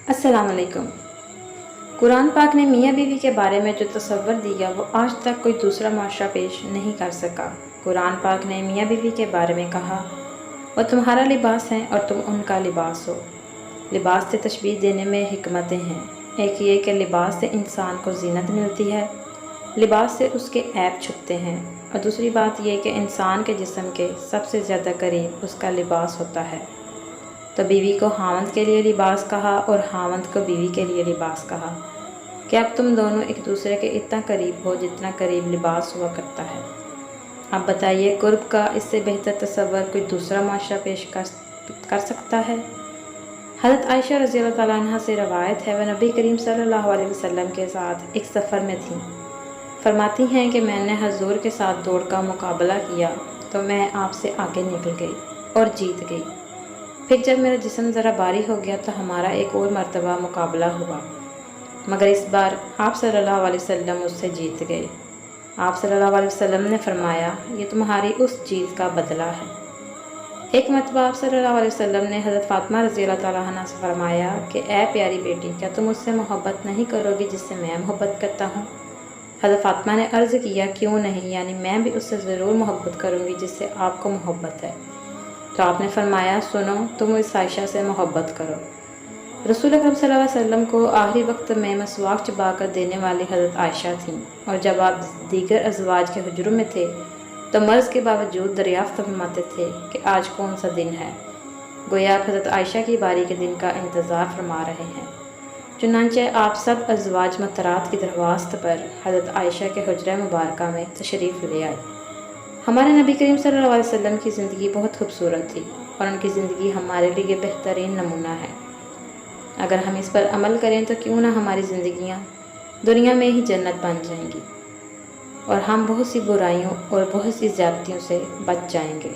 अस्सलाम वालेकुम। कुरान पाक ने मियाँ बीवी के बारे में जो तसव्वुर दिया वो आज तक कोई दूसरा माशरा पेश नहीं कर सका। कुरान पाक ने मियाँ बीवी के बारे में कहा, वो तुम्हारा लिबास हैं और तुम उनका लिबास हो। लिबास से तशबीह देने में हिकमतें हैं। एक ये कि लिबास से इंसान को ज़ीनत मिलती है, लिबास से उसके ऐब छुपते हैं, और दूसरी बात यह कि इंसान के जिस्म के सबसे ज़्यादा करीब उसका लिबास होता है। तो बीवी को हावंद के लिए लिबास कहा और हावंद को बीवी के लिए लिबास कहा कि अब तुम दोनों एक दूसरे के इतना करीब हो जितना करीब लिबास हुआ करता है। अब बताइए, कुर्ब का इससे बेहतर तसव्वुर कोई दूसरा माशरा पेश कर सकता है। हज़रत आयशा रज़ियल्लाहु तआला अन्हा से रवायत है, वह नबी करीम सल्लल्लाहु अलैहि वसल्लम के साथ एक सफ़र में थीं। फरमाती हैं कि मैंने हजूर के साथ दौड़ का मुकाबला किया तो मैं आपसे आगे निकल गई और जीत गई। फिर जब मेरा जिस्म ज़रा भारी हो गया तो हमारा एक और मर्तबा मुकाबला हुआ, मगर इस बार आप सल्लल्लाहु अलैहि वसल्लम मुझसे जीत गए। आप सल्लल्लाहु अलैहि वसल्लम ने फरमाया, ये तुम्हारी उस जीत का बदला है। एक मरतबा आप सल्लल्लाहु अलैहि वसल्लम ने हज़रत फ़ातिमा रज़ियल्लाहु तआला अन्हा से फरमाया कि ए प्यारी बेटी, क्या तुम मुझसे मोहब्बत नहीं करोगी जिससे मैं मोहब्बत करता हूँ। हज़रत फ़ातिमा ने अर्ज़ किया, क्यों नहीं, यानी मैं भी उससे ज़रूर मोहब्बत करूँगी जिससे आपको मोहब्बत है। तो आपने फरमाया, सुनो, तुम इस आयशा से मोहब्बत करो। रसूल अकरम सल्लल्लाहु अलैहि वसल्लम को आखिरी वक्त में मसवाक चबा कर देने वाली हज़रत आयशा थीं, और जब आप दीगर अज़वाज के हुजरों में थे तो मर्ज़ के बावजूद दरियाफ्त फरमाते थे कि आज कौन सा दिन है। गोया आप हज़रत आयशा की बारी के दिन का इंतज़ार फरमा रहे हैं। चुनांचे आप सब अज़वाज मतरात की दरख्वास्त पर हज़रत आयशा के हुजरा मुबारका में तशरीफ़ ले आए। हमारे नबी करीम सल्लल्लाहु अलैहि वसल्लम की ज़िंदगी बहुत खूबसूरत थी और उनकी ज़िंदगी हमारे लिए बेहतरीन नमूना है। अगर हम इस पर अमल करें तो क्यों ना हमारी ज़िंदगियाँ दुनिया में ही जन्नत बन जाएंगी और हम बहुत सी बुराइयों और बहुत सी ज़्यादतियों से बच जाएंगे।